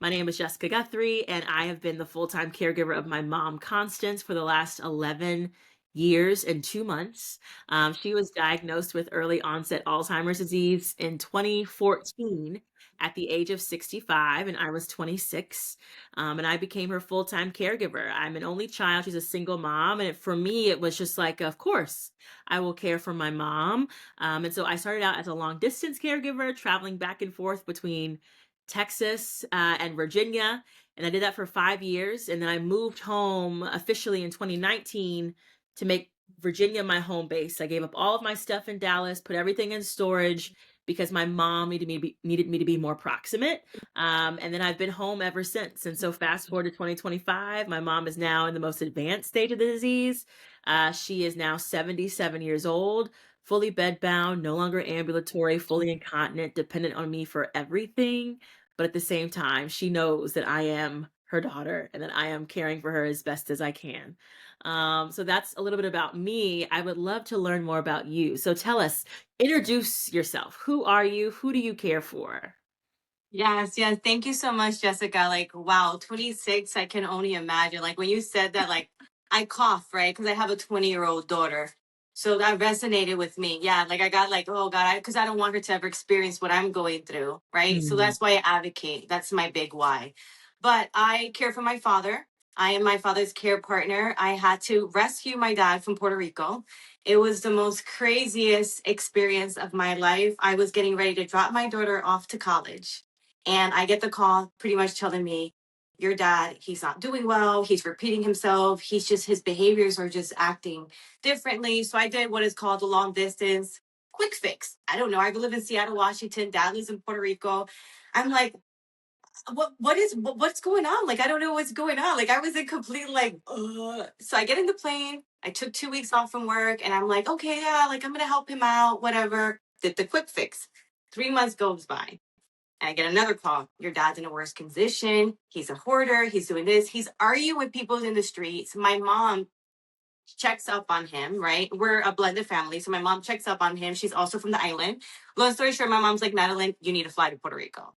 My name is Jessica Guthrie, and I have been the full-time caregiver of my mom, Constance, for the last 11 years and 2 months. She was diagnosed with early onset Alzheimer's disease in 2014 at the age of 65, and I was 26. And I became her full-time caregiver. I'm an only child. She's a single mom. And for me, it was just like, of course, I will care for my mom. And so I started out as a long distance caregiver, traveling back and forth between Texas, and Virginia, and I did that for 5 years, and then I moved home officially in 2019 to make Virginia my home base. I gave up all of my stuff in Dallas, put everything in storage because my mom needed me to be more proximate, and then I've been home ever since. And so fast forward to 2025, my mom is now in the most advanced stage of the disease. She is now 77 years old, fully bedbound, no longer ambulatory, fully incontinent, dependent on me for everything. But at the same time, she knows that I am her daughter and that I am caring for her as best as I can. So that's a little bit about me. I would love to learn more about you. So tell us, introduce yourself. Who are you? Who do you care for? Yes, yes. Thank you so much, Jessica. Like, wow, 26, I can only imagine. Like, when you said that, like, I cough, right? Because I have a 20-year-old daughter. So that resonated with me. Yeah, like, I got like, oh God, because I don't want her to ever experience what I'm going through, right? So Mm. that's why I advocate. That's my big why. But I care for my father. I am my father's care partner. I had to rescue my dad from Puerto Rico. It was the most craziest experience of my life. I was getting ready to drop my daughter off to college, and I get the call pretty much telling me, your dad, he's not doing well. He's repeating himself. His behaviors are just acting differently. So I did what is called a long distance quick fix. I don't know. I live in Seattle, Washington. Dad lives in Puerto Rico. I'm like, what's going on? Like, I don't know what's going on. Like, I was in complete like, ugh. So I get in the plane. I took 2 weeks off from work, and I'm like, okay, yeah, like I'm gonna help him out, whatever. Did the quick fix. 3 months goes by. And I get another call. Your dad's in a worse condition. He's a hoarder. He's doing this. He's arguing with people in the streets. My mom checks up on him, right? We're a blended family. So my mom checks up on him. She's also from the island. Long story short, my mom's like, Madeline, you need to fly to Puerto Rico.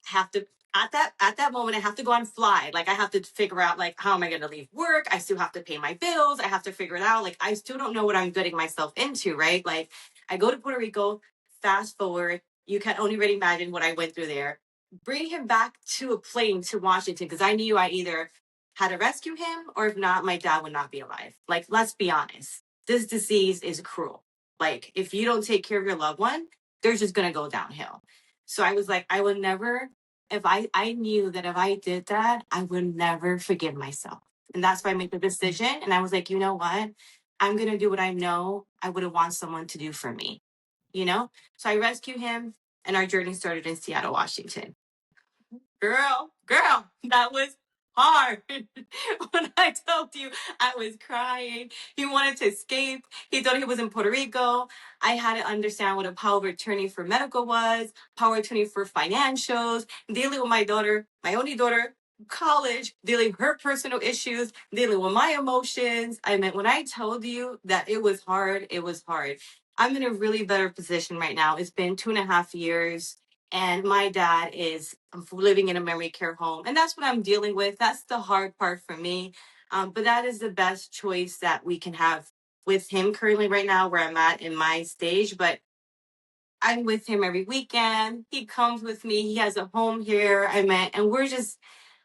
Have to at that moment I have to go on fly. Like, I have to figure out, like, how am I gonna leave work? I still have to pay my bills. I have to figure it out. Like, I still don't know what I'm getting myself into, right? Like, I go to Puerto Rico, fast forward, you can only really imagine what I went through there. Bring him back to a plane to Washington because I knew I either had to rescue him, or if not, my dad would not be alive. Like, let's be honest. This disease is cruel. Like, if you don't take care of your loved one, they're just gonna go downhill. So I was like, I would never, if I knew that if I did that, I would never forgive myself. And that's why I made the decision. And I was like, you know what? I'm gonna do what I know I would have want someone to do for me, you know? So I rescued him, and our journey started in Seattle, Washington. Girl, that was hard. When I told you, I was crying. He wanted to escape. He thought he was in Puerto Rico. I had to understand what a power of attorney for medical was, power of attorney for financials, dealing with my daughter, my only daughter, college, dealing with her personal issues, dealing with my emotions. I mean, when I told you that it was hard, it was hard. I'm in a really better position right now. It's been 2.5 years, and my dad is living in a memory care home, and that's what I'm dealing with. That's the hard part for me. But that is the best choice that we can have with him currently right now, where I'm at in my stage. But I'm with him every weekend. He comes with me. He has a home here. I met, and we're just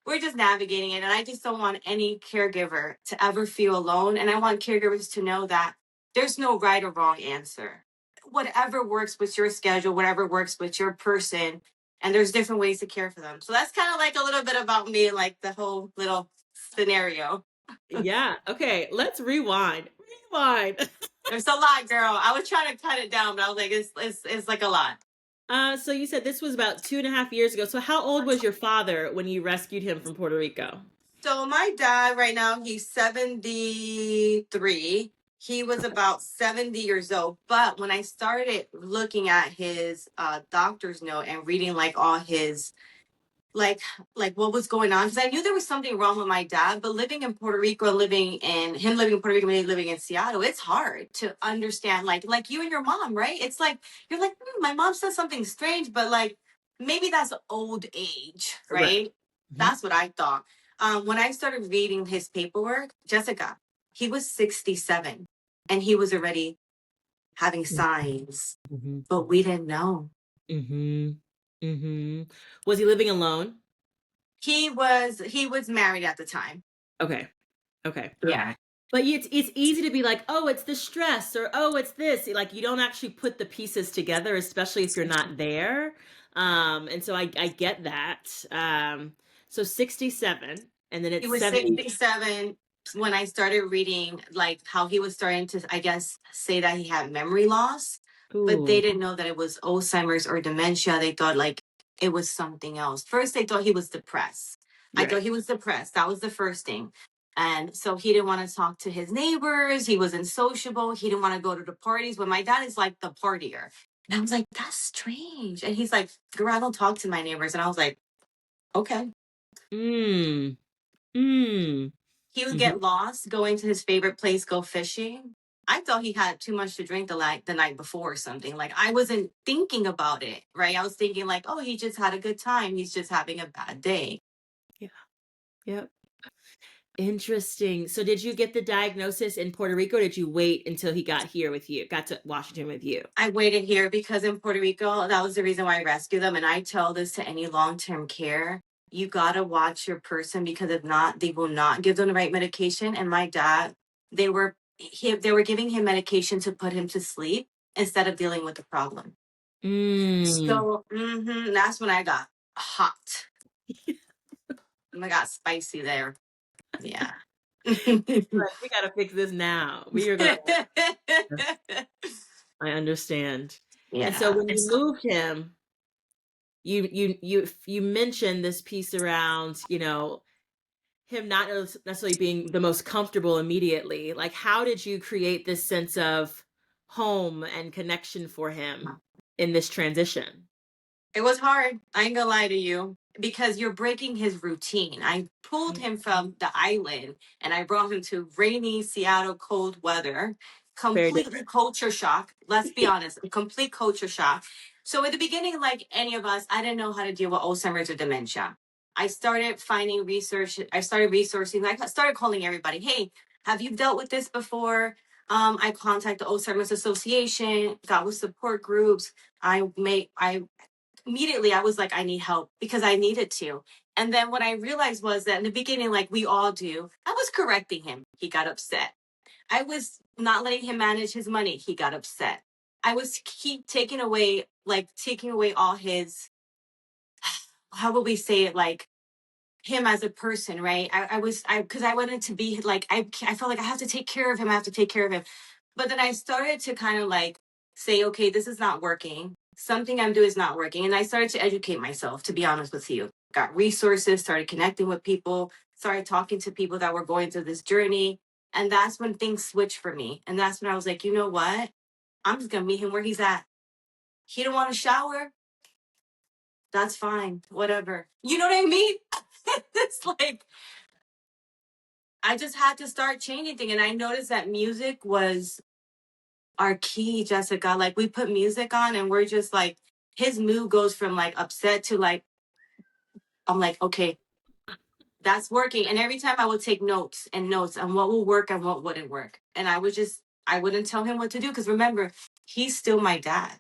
navigating it. And I just don't want any caregiver to ever feel alone. And I want caregivers to know that there's no right or wrong answer. Whatever works with your schedule, whatever works with your person, and there's different ways to care for them. So that's kind of like a little bit about me, like the whole little scenario. Yeah. Okay. Let's rewind. Rewind. There's a lot, girl. I was trying to cut it down, but I was like, it's like a lot. So you said this was about 2.5 years ago. So how old was your father when you rescued him from Puerto Rico? So my dad right now, he's 73. He was about 70 years old. But when I started looking at his doctor's note and reading like all his like what was going on, because I knew there was something wrong with my dad. But living in Puerto Rico and living in Puerto Rico and me living in Seattle, it's hard to understand, like you and your mom, right? It's like you're like, my mom says something strange, but like maybe that's old age, Right. right? Mhm. That's what I thought. When I started reading his paperwork, Jessica, he was 67 and he was already having signs, Mhm. but we didn't know. Mhm. Mhm. Was he living alone? He was married at the time. Okay. Okay. Yeah. But it's easy to be like, "Oh, it's the stress," or, "Oh, it's this." Like, you don't actually put the pieces together, especially if you're not there. And so I get that. So 67, and then He it's was 70. 67 when I started reading like how he was starting to, I guess, say that he had memory loss, but they Ooh, didn't know that it was Alzheimer's or dementia. They thought like it was something else. First, they thought he was depressed. I thought right. he was depressed. That was the first thing. And so he didn't want to talk to his neighbors. He wasn't sociable. He didn't want to go to the parties. But my dad is like the partier. And I was like, that's strange. And he's like, girl, I don't talk to my neighbors. And I was like, okay. Mm. Mm. He would Mhm. get lost, going to his favorite place, go fishing. I thought he had too much to drink the night before or something. Like I wasn't thinking about it, right? I was thinking like, oh, he just had a good time. He's just having a bad day. Yeah. Yep. Interesting. So did you get the diagnosis in Puerto Rico, or did you wait until he got to Washington with you? I waited here because in Puerto Rico, that was the reason why I rescued them. And I tell this to any long-term care. You gotta watch your person because if not, they will not give them the right medication. And my dad, they were giving him medication to put him to sleep instead of dealing with the problem. Mm. So that's when I got hot. And I got spicy there. Yeah. Like, "We gotta fix this now. We are gonna." I understand. And so Yeah. when you moved him, you mentioned this piece around, him not necessarily being the most comfortable immediately. Like, how did you create this sense of home and connection for him in this transition? It was hard. I ain't gonna lie to you because you're breaking his routine. I pulled Mm, him from the island and I brought him to rainy Seattle cold weather. very Completely different. culture shock. Let's be honest, a complete culture shock. So at the beginning, like any of us, I didn't know how to deal with Alzheimer's or dementia. I started finding research. I started resourcing. I started calling everybody. Hey, have you dealt with this before? I contacted the Alzheimer's Association, got with support groups. I immediately I was like, I need help because I needed to. And then what I realized was that in the beginning, like we all do, I was correcting him. He got upset. I was not letting him manage his money. He got upset. I was keep taking away all his, how would we say it, like him as a person, right? Because I wanted to be like, I felt like I have to take care of him. I have to take care of him. But then I started to kind of like say, okay, this is not working. Something I'm doing is not working. And I started to educate myself, to be honest with you. Got resources, started connecting with people, started talking to people that were going through this journey. And that's when things switched for me. And that's when I was like, you know what? I'm just going to meet him where he's at. He don't want to shower. That's fine. Whatever. You know what I mean? It's like, I just had to start changing things. And I noticed that music was our key, Jessica. Like we put music on and we're just like, his mood goes from like upset to like, I'm like, okay, that's working. And every time I would take notes and notes on what will work and what wouldn't work. And I wouldn't tell him what to do. Cause remember, he's still my dad.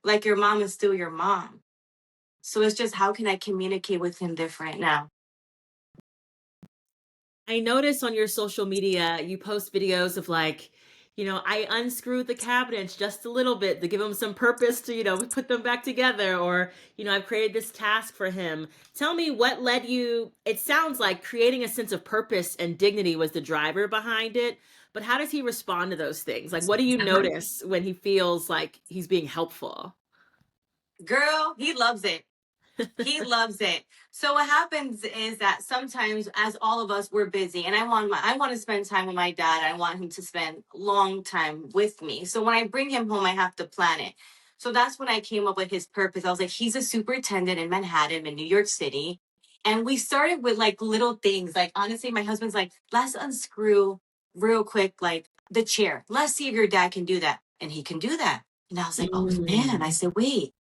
Like your mom is still your mom. So it's just, how can I communicate with him different now? I notice on your social media, you post videos of like, I unscrewed the cabinets just a little bit to give him some purpose to, put them back together. Or, I've created this task for him. Tell me what led you. It sounds like creating a sense of purpose and dignity was the driver behind it. But how does he respond to those things? Like, what do you notice when he feels like he's being helpful? Girl, he loves it. He loves it. So what happens is that sometimes, as all of us, we're busy, and I want to spend time with my dad. I want him to spend long time with me. So when I bring him home, I have to plan it. So that's when I came up with his purpose. I was like, he's a superintendent in Manhattan, in New York City, and we started with like little things. Like honestly, my husband's like, let's unscrew real quick, like the chair. Let's see if your dad can do that, and he can do that. And I was like, oh man. Mm. I said, wait.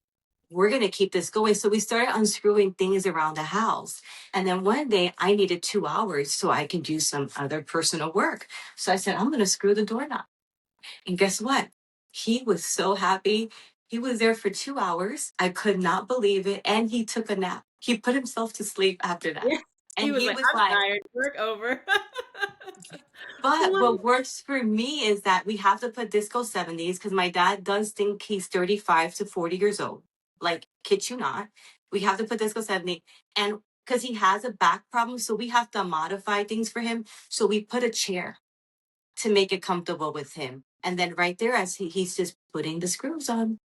we're going to keep this going. So we started unscrewing things around the house. And then one day I needed 2 hours so I can do some other personal work. So I said, I'm going to screw the doorknob. And guess what? He was so happy. He was there for 2 hours. I could not believe it. And he took a nap. He put himself to sleep after that. Yeah. He And was he like, was "I'm like, tired. Work over." but Love what works for me is that we have to put disco 70s because my dad does think he's 35 to 40 years old. Like, kid you not. We have to put disco 70. And because he has a back problem, so we have to modify things for him. So we put a chair to make it comfortable with him. And then right there, as he's just putting the screws on.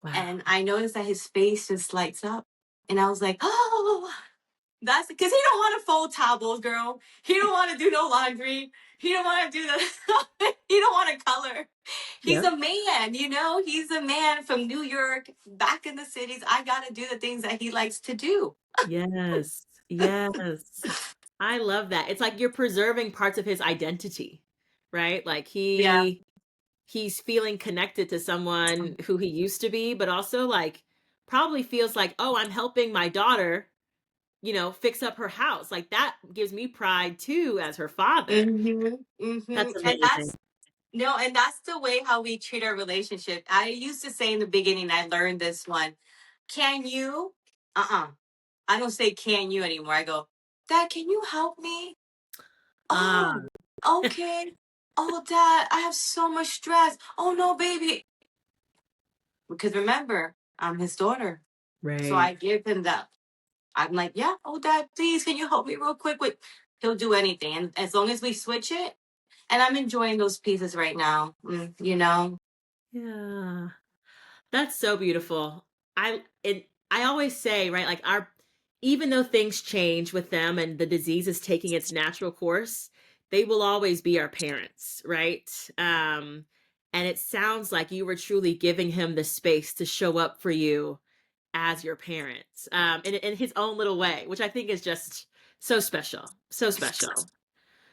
Wow. And I noticed that his face just lights up. And I was like, oh, that's because he don't want to fold towels, girl. He don't want to do no laundry. He don't want to do the. He don't want to color. He's Yep. a man, you know. He's a man from New York, back in the cities. I gotta do the things that he likes to do. Yes. Yes. I love that. It's like you're preserving parts of his identity, right? Like Yeah. he's feeling connected to someone who he used to be, but also like probably feels like, "Oh, I'm helping my daughter, fix up her house." Like that gives me pride too as her father. That's And amazing. that's no, and that's the way how we treat our relationship. I used to say in the beginning, I learned this one. Can you? I don't say can you anymore. I go, Dad, can you help me? Ah, Oh, okay. Oh, Dad, I have so much stress. Oh no, baby. Because remember, I'm his daughter. So right. I give him that. I'm like, yeah, oh Dad, please, can you help me real quick with he'll do anything. And as long as we switch it, and I'm enjoying those pieces right now. You know? Yeah. That's so beautiful. I always say, right, like our even though things change with them and the disease is taking its natural course, they will always be our parents, right? And it sounds like you were truly giving him the space to show up for you as your parents, in his own little way, which I think is just so special, so special.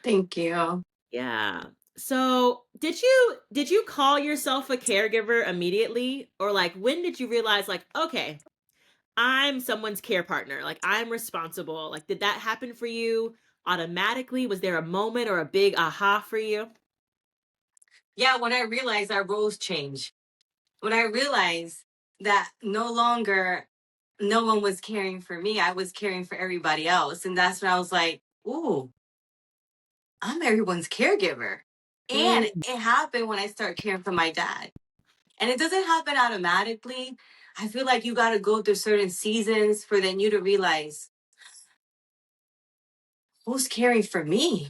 Thank you. Yeah. So, did you call yourself a caregiver immediately, or like when did you realize like, okay, I'm someone's care partner, like I'm responsible? Like did that happen for you automatically? Was there a moment or a big aha for you? Yeah, when I realized our roles change. When I realized that no longer no one was caring for me, I was caring for everybody else. And that's when I was like, ooh, I'm everyone's caregiver. And Mm, it happened when I started caring for my dad. And it doesn't happen automatically. I feel like you got to go through certain seasons for then you to realize who's caring for me.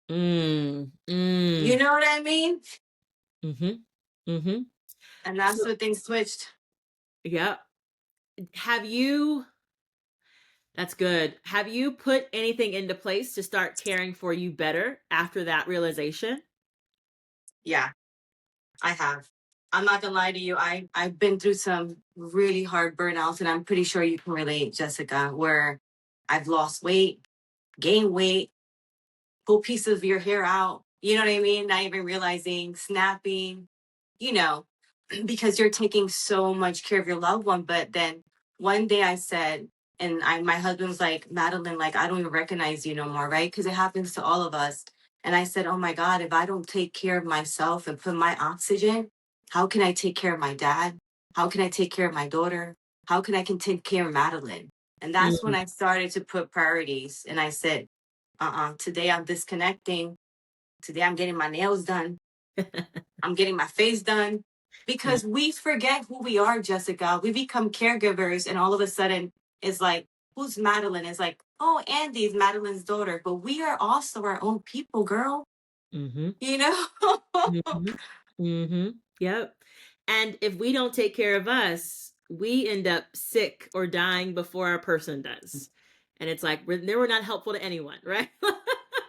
You mm. know what I mean? Mhm. Mhm. And that's So, when things switched. yeah. Have you That's good. Have you put anything into place to start caring for you better after that realization? Yeah, I have. I'm not gonna lie to you. I've been through some really hard burnouts, and I'm pretty sure you can relate, Jessica, where I've lost weight, gained weight, pull pieces of your hair out. You know what I mean? Not even realizing, snapping, you know, because you're taking so much care of your loved one. But then one day I said, and my husband was like, Madeline, like, I don't even recognize you no more, right? Because it happens to all of us. And I said, oh my God, if I don't take care of myself and put my oxygen, how can I take care of my dad? How can I take care of my daughter? How can I can take care of Madeline? And that's when Mm. I started to put priorities. And I said, today I'm disconnecting. Today I'm getting my nails done. I'm getting my face done Yeah. because we forget who we are, Jessica. We become caregivers, and all of a sudden, it's like, who's Madeline? It's like, oh, Andy's Madeline's daughter, but we are also our own people, girl. Mhm. You know? Mhm. Mhm. Yep. And if we don't take care of us, we end up sick or dying before our person does. And it's like we're not helpful to anyone, right?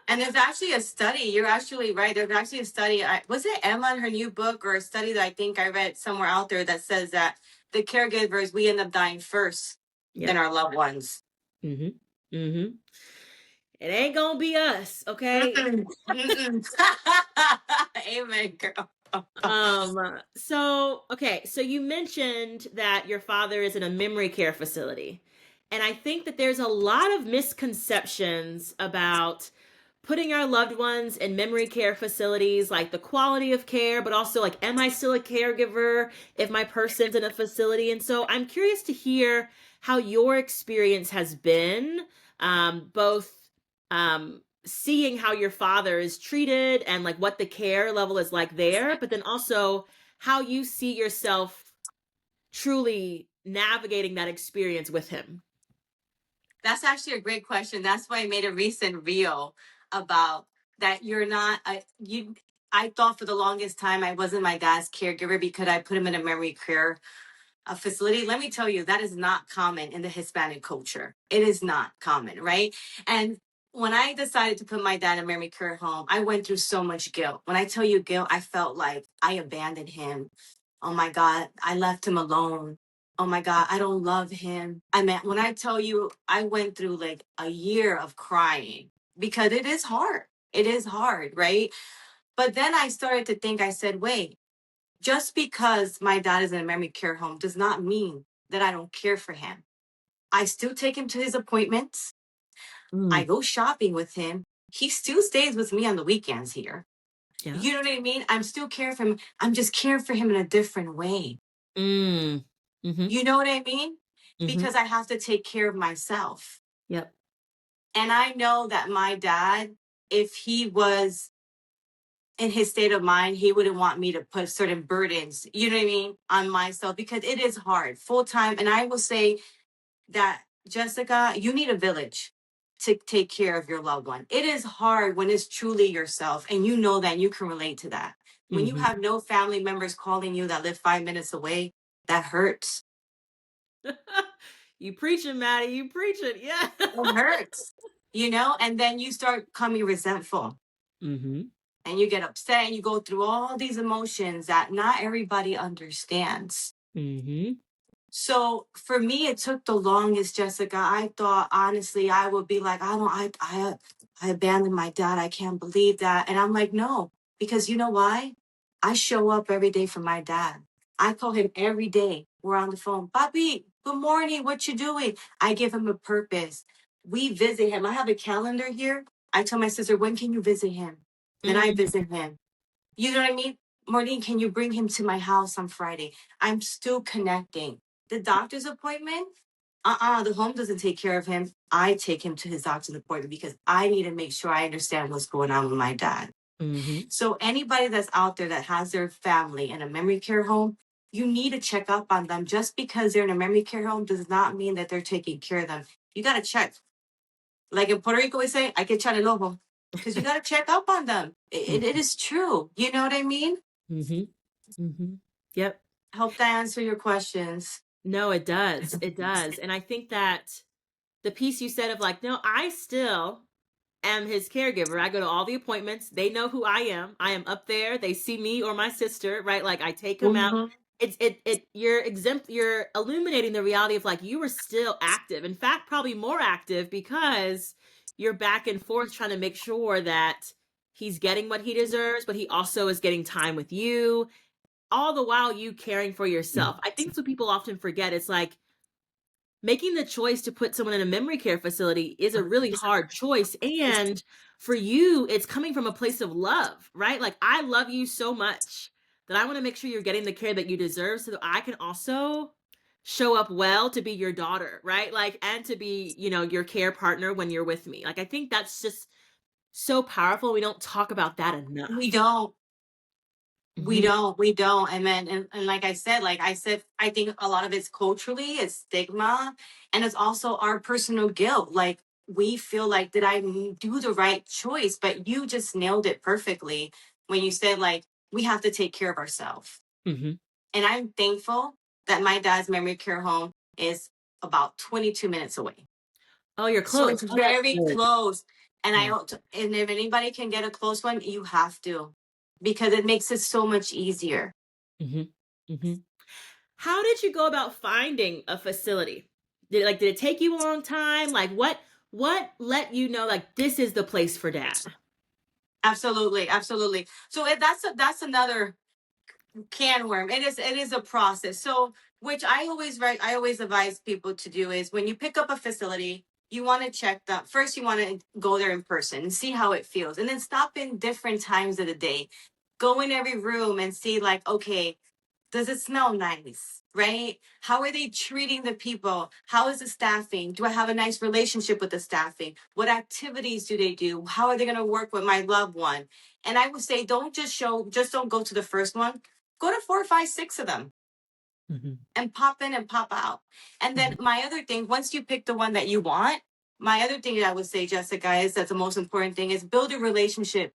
And there's actually a study. You're actually right. There's actually a study. Was it Emma in her new book or a study that I think I read somewhere out there that says that the caregivers we end up dying first than Yep. our loved ones. Mhm. Mhm. It ain't gonna be us, okay? Mm-mm. Mm-mm. Amen, girl. So you mentioned that your father is in a memory care facility. And I think that there's a lot of misconceptions about putting our loved ones in memory care facilities, like the quality of care, but also like, am I still a caregiver if my person's in a facility? And so I'm curious to hear how your experience has been, both seeing how your father is treated and like what the care level is like there, but then also how you see yourself truly navigating that experience with him. That's actually a great question. That's why I made a recent reel about that. You're not you. I thought for the longest time I wasn't my dad's caregiver because I put him in a memory care facility. Let me tell you, that is not common in the Hispanic culture. It is not common, right? And when I decided to put my dad in a memory care home, I went through so much guilt. When I tell you guilt, I felt like I abandoned him. Oh my God, I left him alone. Oh my God, I don't love him. I mean, when I tell you, I went through like a year of crying because it is hard. It is hard, right? But then I started to think, I said, wait, just because my dad is in a memory care home does not mean that I don't care for him. I still take him to his appointments. I Mm, go shopping with him. He still stays with me on the weekends here. yeah. You know what I mean? I'm still caring for him. I'm just caring for him in a different way. Mm. Mm-hmm. You know what I mean? Mm-hmm. Because I have to take care of myself. Yep. And I know that my dad, if he was in his state of mind, he wouldn't want me to put certain burdens, you know what I mean, on myself because it is hard full time. And I will say that, Jessica, you need a village to take care of your loved one. It is hard when it's truly yourself, and you know that you can relate to that. When you Mm-hmm. have no family members calling you that live 5 minutes away, that hurts. You preaching, Maddie. You preaching. Yeah. It hurts, and then you start becoming resentful Mm-hmm. and you get upset and you go through all these emotions that not everybody understands. Mm-hmm. So for me, it took the longest, Jessica. I thought honestly, I would be like, I abandoned my dad. I can't believe that. And I'm like, no, because you know why? I show up every day for my dad. I call him every day. We're on the phone. Bobby, good morning. What you doing? I give him a purpose. We visit him. I have a calendar here. I tell my sister, when can you visit him? Then I Mm-hmm. visit him. You know what I mean? Maureen, can you bring him to my house on Friday? I'm still connecting. The doctor's appointment, the home doesn't take care of him. I take him to his doctor's appointment because I need to make sure I understand what's going on with my dad. Mm-hmm. So anybody that's out there that has their family in a memory care home, you need to check up on them. Just because they're in a memory care home does not mean that they're taking care of them. You got to check. Like in Puerto Rico, we say, I que echar el ojo. Because you got to check up on them. It is true. You know what I mean? Mm-hmm. Mm-hmm. Yep. I hope that answer your questions. No, it does. It does. And I think that the piece you said of like, no, I still am his caregiver. I go to all the appointments. They know who I am. I am up there. They see me or my sister, right? Like I take him out. Mhm. You're exempt, you're illuminating the reality of like you were still active. In fact, probably more active because you're back and forth trying to make sure that he's getting what he deserves, but he also is getting time with you, all the while you caring for yourself. I think that's what people often forget. It's like making the choice to put someone in a memory care facility is a really hard choice. And for you, it's coming from a place of love, right? Like, I love you so much that I want to make sure you're getting the care that you deserve so that I can also show up well to be your daughter, right? Like, and to be, your care partner when you're with me. Like, I think that's just so powerful. We don't talk about that We enough. don't. We Hmm. don't. We don't. And then, and like I said, I think a lot of it's culturally, it's stigma, and it's also our personal guilt. Like we feel like, did I do the right choice? But you just nailed it perfectly when you said like we have to take care of ourselves. Hmm. And I'm thankful that my dad's memory care home is about 22 minutes away. Oh, you're So it's close. Oh, that's very good. close. And Yeah. and if anybody can get a close one, you have to because it makes it so much easier. Hmm. Hmm. How did you go about finding a facility? Did it take you a long time? Like what let you know like this is the place for dad? Absolutely, absolutely. So that's another. Can worm. It is a process. So which I always advise people to do is when you pick up a facility, you want to check that first. You want to go there in person and see how it feels, and then stop in different times of the day. Go in every room and see, like, okay, does it smell nice? Right? How are they treating the people? How is the staffing? Do I have a nice relationship with the staffing? What activities do they do? How are they going to work with my loved one? And I would say, just don't go to the first one. Go to four, five, six of them Mhm, and pop in and pop out. And then mhm, my other thing, once you pick the one that you want, my other thing that I would say, Jessica, is that's the most important thing is build a relationship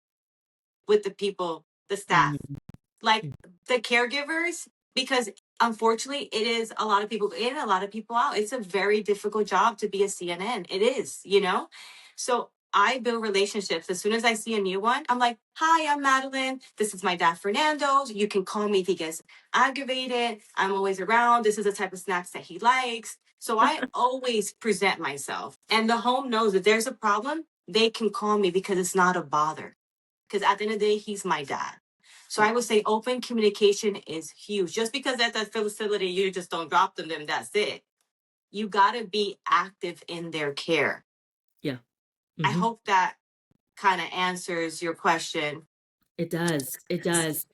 with the people, the staff, mhm, like mhm. the caregivers, because unfortunately it is a lot of people in, a lot of people out. It's a very difficult job to be a CNN. It is, so I build relationships. As soon as I see a new one, I'm like, hi, I'm Madeline, this is my dad Fernando, you can call me if he gets aggravated, I'm always around, this is the type of snacks that he likes. So I always present myself, and the home knows that there's a problem, they can call me because it's not a bother, because at the end of the day, he's my dad. So Yeah, I would say open communication is huge. Just because at that facility you just don't drop them, that's it. You got to be active in their care. yeah. I Mhm. hope that kind of answers your question. It does. It does.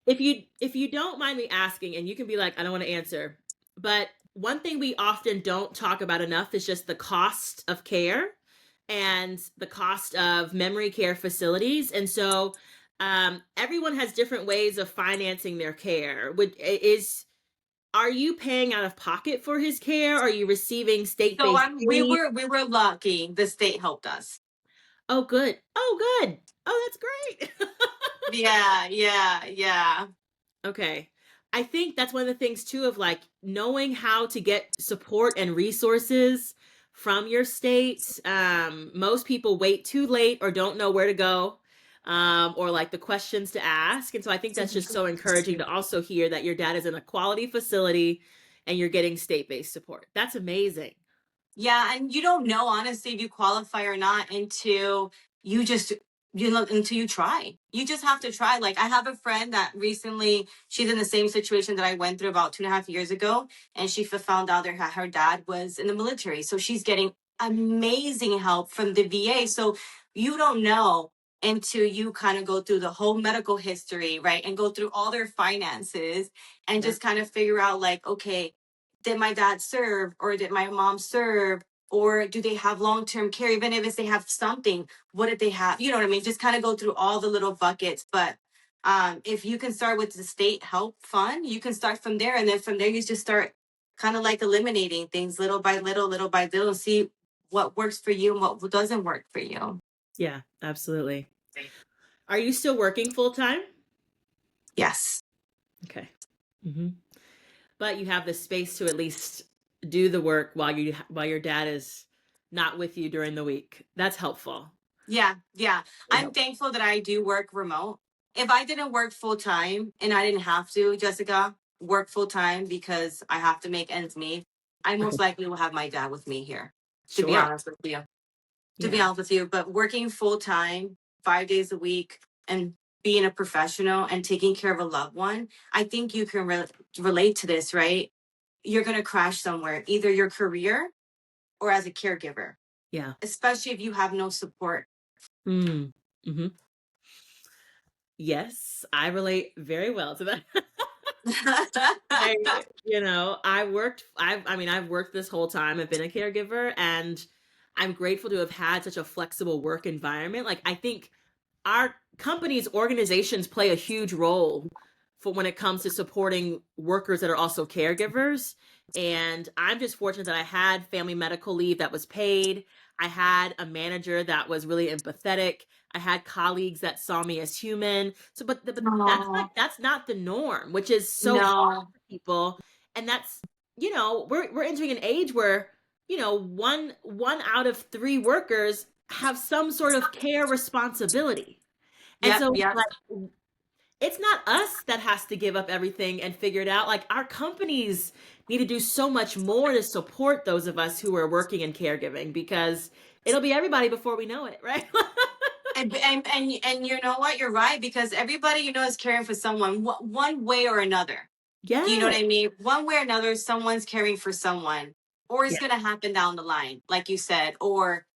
If you don't mind me asking, and you can be like, I don't want to answer, but one thing we often don't talk about enough is just the cost of care and the cost of memory care facilities. And so everyone has different ways of financing their care. Are you paying out of pocket for his care? Are you receiving So state-based aid? we were lucky. The state helped us. Oh, good. Oh, good. Oh, that's great. Yeah, yeah, yeah. Okay. I think that's one of the things too of like knowing how to get support and resources from your state. Most people wait too late or don't know where to go, or like the questions to ask. And so I think that's just so encouraging to also hear that your dad is in a quality facility and you're getting state-based support. That's amazing. Yeah, and you don't know honestly if you qualify or not until you just until you try. You just have to try. Like I have a friend that recently she's in the same situation that I went through about 2.5 years ago, and she found out that her dad was in the military. So she's getting amazing help from the VA. So you don't know until you kind of go through the whole medical history, right? And go through all their finances and Yeah. just kind of figure out like, okay, did my dad serve or did my mom serve, or do they have long-term care, even if they have something, what did they have, you know what I mean, just kind of go through all the little buckets. But if you can start with the state help fund, you can start from there, and then from there you just start kind of like eliminating things little by little, and see what works for you and what doesn't work for you. Yeah, absolutely. Are you still working full time? Yes. Okay. Hmm. But you have the space to at least do the work while your dad is not with you during the week. That's helpful. Yeah, yeah. Really I'm helpful. thankful that I do work remote. If I didn't work full time and I didn't have to, Jessica, work full time because I have to make ends meet, I most Okay. likely will have my dad with me here, to be Sure. honest with you. To be Yeah. honest with you, but working full time, 5 days a week, and being a professional and taking care of a loved one, I think you can relate to this, right? You're going to crash somewhere, either your career or as a caregiver, Yeah. especially if you have no support. Mm. Hmm. Yes, I relate very well to that. I, I mean, I've worked this whole time. I've been a caregiver and I'm grateful to have had such a flexible work environment. Like, I think our companies, organizations play a huge role for when it comes to supporting workers that are also caregivers. And I'm just fortunate that I had family medical leave that was paid. I had a manager that was really empathetic. I had colleagues that saw me as human. So, but Oh, that's not the norm, which is so hard no. for people. And that's, we're entering an age where, one out of three workers have some sort of care responsibility. And Yep, so yep. like it's not us that has to give up everything and figure it out. Like our companies need to do so much more to support those of us who are working in caregiving because it'll be everybody before we know it, right? And you know what? You're right, because everybody is caring for someone one way or another. Do you know what Yes. I mean? One way or another, someone's caring for someone, or Yeah. it's going to happen down the line, like you said, or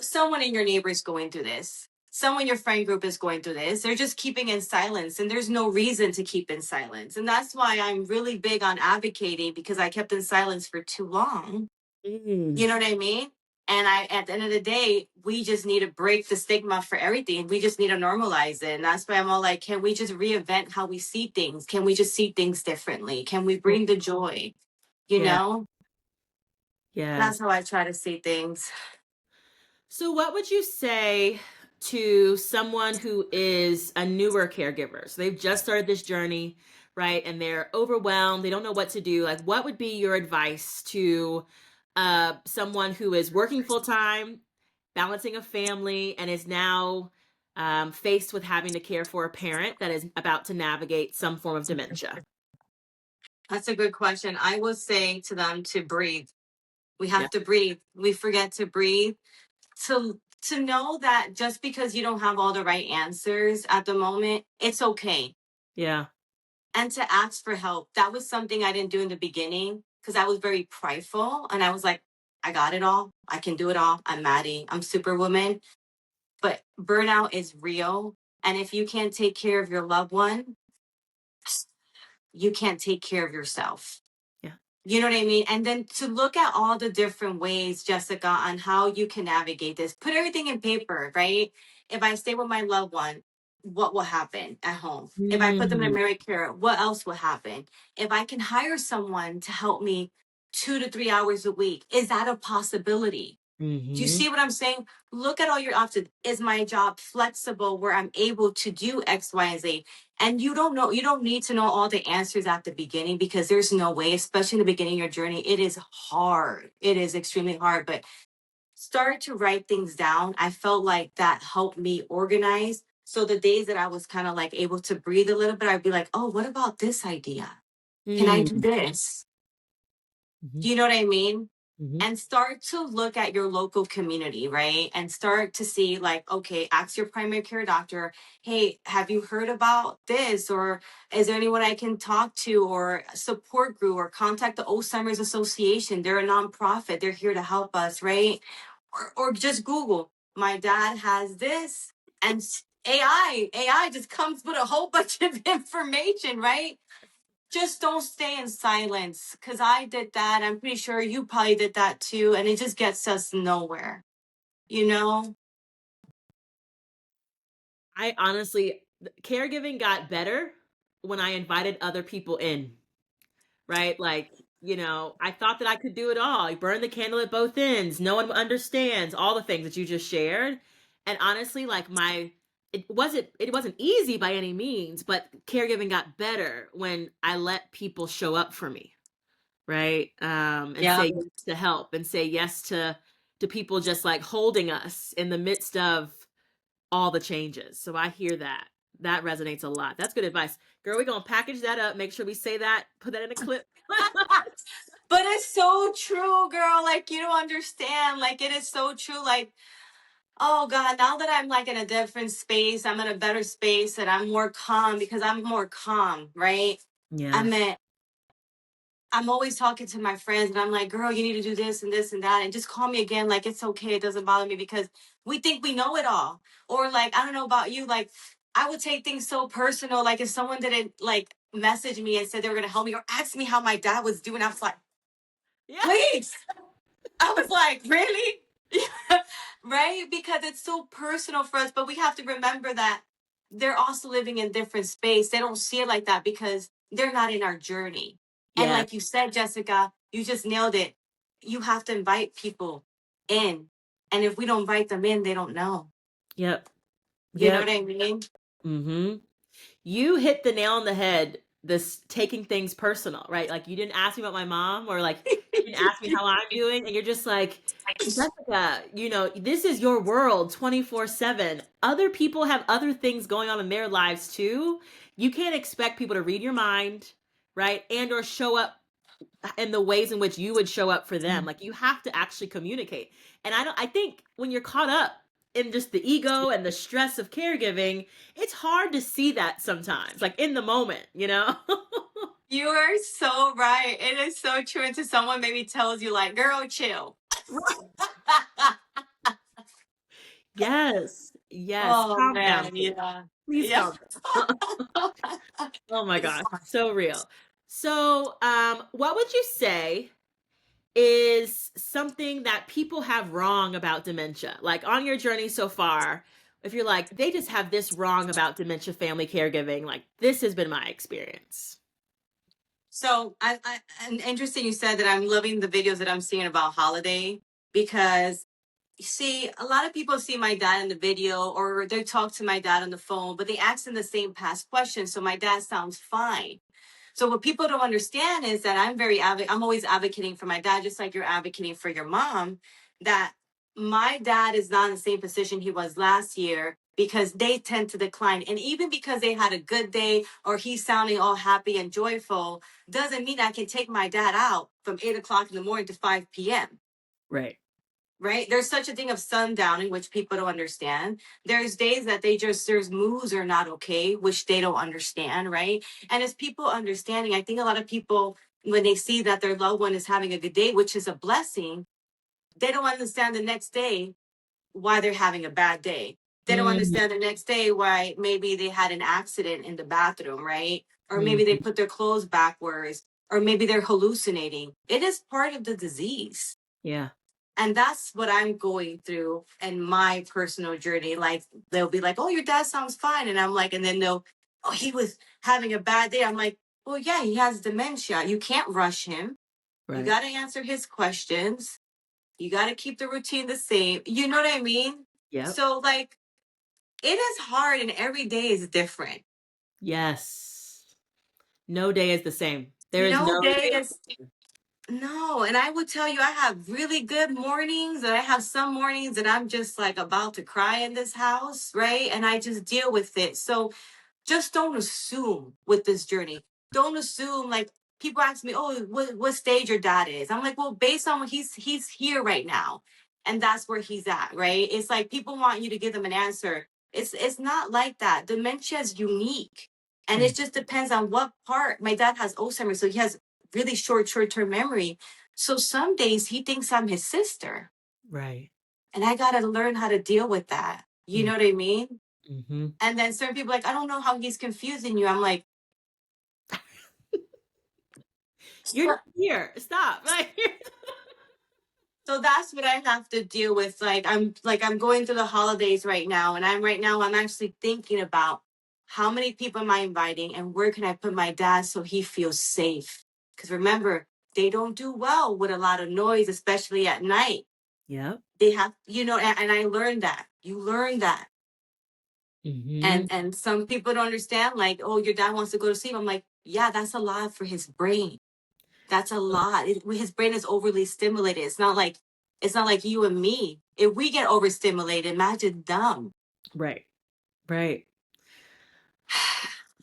someone in your neighbor is going through this. Someone in your friend group is going through this. They're just keeping in silence, and there's no reason to keep in silence. And that's why I'm really big on advocating, because I kept in silence for too long. Mm. You know what I mean? And at the end of the day, we just need to break the stigma for everything. We just need to normalize it. And that's why I'm all like, can we just reinvent how we see things? Can we just see things differently? Can we Mm. bring the joy? You Yeah. know, Yes. that's how I try to see things. So, what would you say to someone who is a newer caregiver? So, they've just started this journey, right? And they're overwhelmed. They don't know what to do. Like, what would be your advice to someone who is working full time, balancing a family, and is now faced with having to care for a parent that is about to navigate some form of dementia? That's a good question. I will say to them to breathe. We Yeah. have to breathe. We forget to breathe. To know that just because you don't have all the right answers at the moment, it's okay. Yeah. And to ask for help. That was something I didn't do in the beginning, because I was very prideful and I was like, I got it all. I can do it all. I'm Maddie. I'm Superwoman. But burnout is real. And if you can't take care of your loved one, you can't take care of yourself. Yeah. You know what I mean? And then to look at all the different ways, Jessica, on how you can navigate this, put everything in paper, right? If I stay with my loved one, what will happen at home? If I put them in Mm. memory care, what else will happen? If I can hire someone to help me 2 to 3 hours a week, is that a possibility? Do you Hmm. see what I'm saying? Look at all your options. Is my job flexible where I'm able to do X, Y, and Z? And you don't need to know all the answers at the beginning, because there's no way, especially in the beginning of your journey. It is hard. It is extremely hard, but start to write things down. I felt like that helped me organize. So the days that I was kind of like able to breathe a little bit, I'd be like, oh, what about this idea? Can I do Mm. this? Hmm. Do you know what I mean? Hmm. And start to look at your local community, right? And start to see, like, okay, ask your primary care doctor, hey, have you heard about this? Or is there anyone I can talk to, or a support group, or contact the Alzheimer's Association? They're a nonprofit. They're here to help us, right? Or just Google, my dad has this, and AI just comes with a whole bunch of information, right? Just don't stay in silence, because I did that. I'm pretty sure you probably did that too. And it just gets us nowhere, you know? I honestly, caregiving got better when I invited other people in, right? Like, I thought that I could do it all. You burn the candle at both ends. No one understands all the things that you just shared. And honestly, like it wasn't easy by any means, but caregiving got better when I let people show up for me, right? And Yeah. say yes to help and say yes to people just like holding us in the midst of all the changes. So I hear that. That resonates a lot. That's good advice. Girl, we're going to package that up. Make sure we say that, put that in a clip. But it's so true, girl. Like, you don't understand. Like, it is so true. Like, oh God, now that I'm like in a different space, I'm in a better space, and I'm more calm, because I'm more calm, right? I Yes. mean, I'm always talking to my friends, and I'm like, girl, you need to do this and this and that. And just call me again. Like, it's okay. It doesn't bother me, because we think we know it all. Or, like, I don't know about you. Like, I would take things so personal. Like, if someone didn't like message me and said they were going to help me, or ask me how my dad was doing, I was like, Yeah. please. I was like, really? Right? Because it's so personal for us. But we have to remember that they're also living in different space. They don't see it like that, because they're not in our journey. And Yeah. like you said, Jessica, you just nailed it. You have to invite people in. And if we don't invite them in, they don't know. Yep. You know what Yep. I mean? Mm-hmm. You hit the nail on the head, this taking things personal, right? Like you didn't ask me about my mom, or like you didn't ask me how I'm doing, and you're just like, Jessica, this is your world 24/7. Other people have other things going on in their lives too. You can't expect people to read your mind, right? And or show up in the ways in which you would show up for them. Like you have to actually communicate. And I think when you're caught up in just the ego and the stress of caregiving, it's hard to see that sometimes, like in the moment, you know? You are so right. It is so true. Until someone maybe tells you, like, girl, chill. Right. Yes. Yes. Oh Calm down, man, please. yeah. Please Yeah. calm down. Oh my gosh, so real. So, what would you say is something that people have wrong about dementia? Like on your journey so far, if you're like, they just have this wrong about dementia family caregiving, like this has been my experience. So and interesting you said that. I'm loving the videos that I'm seeing about holiday, because you see, a lot of people see my dad in the video or they talk to my dad on the phone, but they ask him the same past questions. So my dad sounds fine. So what people don't understand is that I'm always advocating for my dad, just like you're advocating for your mom, that my dad is not in the same position he was last year because they tend to decline. And even because they had a good day or he's sounding all happy and joyful, doesn't mean I can take my dad out from 8 o'clock in the morning to 5 p.m. Right. Right? There's such a thing of sundowning, which people don't understand. There's days that there's moods are not okay, which they don't understand, right? And as people understanding, I think a lot of people, when they see that their loved one is having a good day, which is a blessing, they don't understand the next day why they're having a bad day. They don't Mhm, understand the next day why maybe they had an accident in the bathroom, right? Or maybe they mhm. put their clothes backwards, or maybe they're hallucinating. It is part of the disease. Yeah. And that's what I'm going through in my personal journey. Like, they'll be like, "Oh, your dad sounds fine," and I'm like, and then they'll, "Oh, he was having a bad day." I'm like, "Well, yeah, he has dementia. You can't rush him. You Right. got to answer his questions. You got to keep the routine the same." You know what I mean? Yep. So like, it is hard, and every day is different. Yes. No day is the same. There is No no day day. is No, and I would tell you, I have really good mornings, and I have some mornings that I'm just like about to cry in this house, right? And I just deal with it. So just don't assume with this journey. Don't assume, like, people ask me, "Oh, what stage your dad is?" I'm like, "Well, based on what he's here right now, and that's where he's at, right?" It's like people want you to give them an answer. It's not like that. Dementia is unique, and Mm, it just depends on what part. My dad has Alzheimer's, so he has really short term memory. So some days he thinks I'm his sister, right. and I gotta learn how to deal with that. You Mm, know what I mean? mhm. And then certain people like, "I don't know how he's confusing you." I'm like, You're so, just here. Stop. Like, so that's what I have to deal with. I'm going through the holidays right now, and I'm actually thinking about how many people am I inviting and where can I put my dad so he feels safe. Because remember, they don't do well with a lot of noise, especially at night. yep. They have, and I learned that. You learn that. Mhm. And some people don't understand, like, "Oh, your dad wants to go to sleep." I'm like, "Yeah, that's a lot for his brain. That's a lot. His brain is overly stimulated. It's not like you and me. If we get overstimulated, imagine them." Right. Right.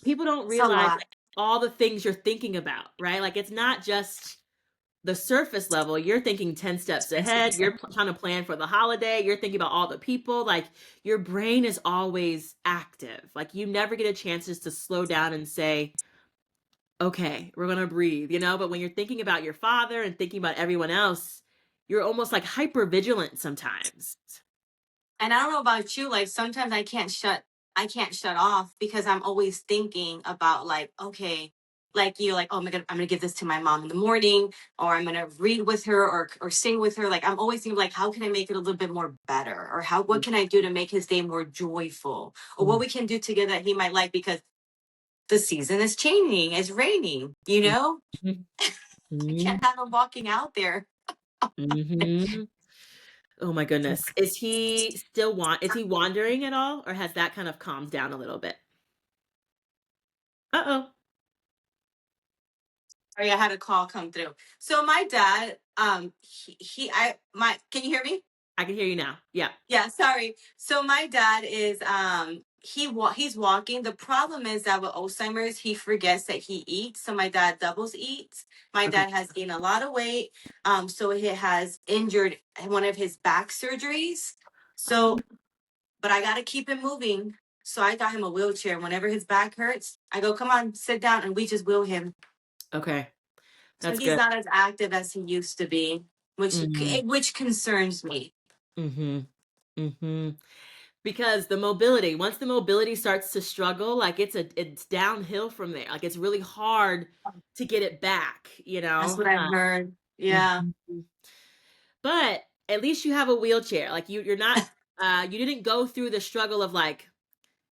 People don't It's a realize lot. like all the things you're thinking about, right? Like it's not just the surface level. You're thinking 10 steps ahead. You're trying to plan for the holiday. You're thinking about all the people. Like your brain is always active. Like you never get a chance just to slow down and say, okay, we're going to breathe, you know? But when you're thinking about your father and thinking about everyone else, you're almost like hyper vigilant sometimes. And I don't know about you, like sometimes I can't shut off because I'm always thinking about, like, okay, like, like, "Oh my god, I'm gonna give this to my mom in the morning, or I'm gonna read with her, or sing with her." Like, I'm always thinking, like, how can I make it a little bit more better? Or what can I do to make his day more joyful? Or what Mhm. we can do together that he might like, because the season is changing, it's raining, you know? Mhm. I Mhm. can't have him walking out there. Mhm. Oh my goodness. Is he wandering at all or has that kind of calmed down a little bit? Uh-oh. Sorry, I had a call come through. So my dad, can you hear me? I can hear you now. Yeah. Yeah, sorry. So my dad is, he's walking. The problem is that with Alzheimer's, he forgets that he eats. So my dad doubles eats. My Okay. dad has gained a lot of weight. So he has injured one of his back surgeries. Oh, So but I got to keep him moving. So I got him a wheelchair. Whenever his back hurts, I go, come on, sit down, and we just wheel him. Okay. So That's he's good. not as active as he used to be, Mhm. which concerns me. Mhm. Mhm. Because the mobility, once the mobility starts to struggle, like it's downhill from there. Like it's really hard to get it back, you That's know? what I've heard. Yeah. Mhm. But at least you have a wheelchair. Like you're not you didn't go through the struggle of like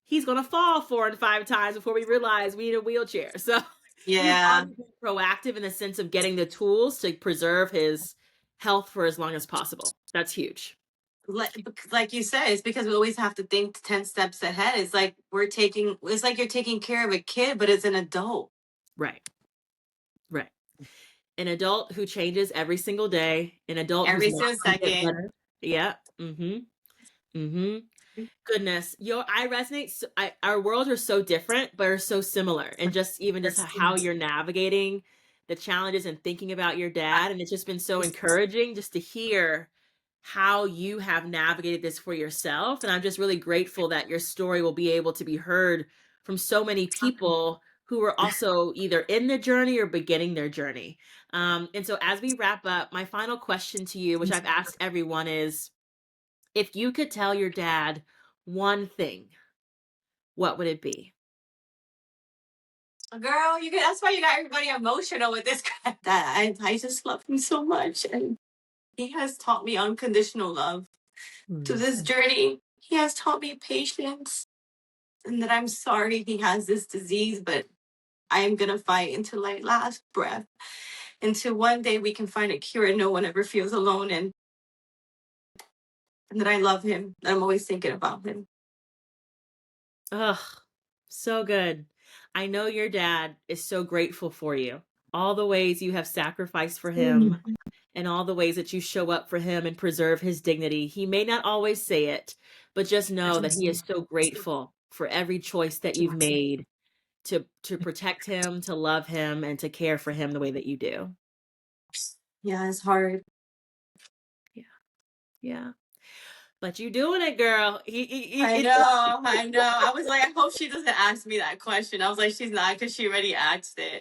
he's gonna fall 4 and 5 times before we realize we need a wheelchair. So you've Yeah. already been proactive in the sense of getting the tools to preserve his health for as long as possible. That's huge. Like you said, it's because we always have to think 10 steps ahead. It's like you're taking care of a kid, but as an adult. Right. Right. An adult who changes every single day, an adult who's Every not single gonna get second. better. Yeah. Mhm. Goodness, I resonate. Our worlds are so different, but are so similar, and just how you're navigating the challenges and thinking about your dad, and it's just been so encouraging just to hear how you have navigated this for yourself. And I'm just really grateful that your story will be able to be heard from so many people who are also either in the journey or beginning their journey. And so, as we wrap up, my final question to you, which I've asked everyone, is if you could tell your dad one thing, what would it be? Girl, that's why you got everybody emotional with this guy. That I just love him so much. And he has taught me unconditional love to Mm. this journey. He has taught me patience and that I'm sorry he has this disease, but I am gonna fight until my last breath. Until one day we can find a cure and no one ever feels alone, and that I love him. That I'm always thinking about him. Ugh, so good. I know your dad is so grateful for you. All the ways you have sacrificed for him and all the ways that you show up for him and preserve his dignity. He may not always say it, but just know that he is so grateful for every choice that you've made to protect him, to love him, and to care for him the way that you do. Yeah, it's hard. Yeah. Yeah. But you doing it, girl. I It's know, I know. I was like, I hope she doesn't ask me that question. I was like, she's not because she already asked it.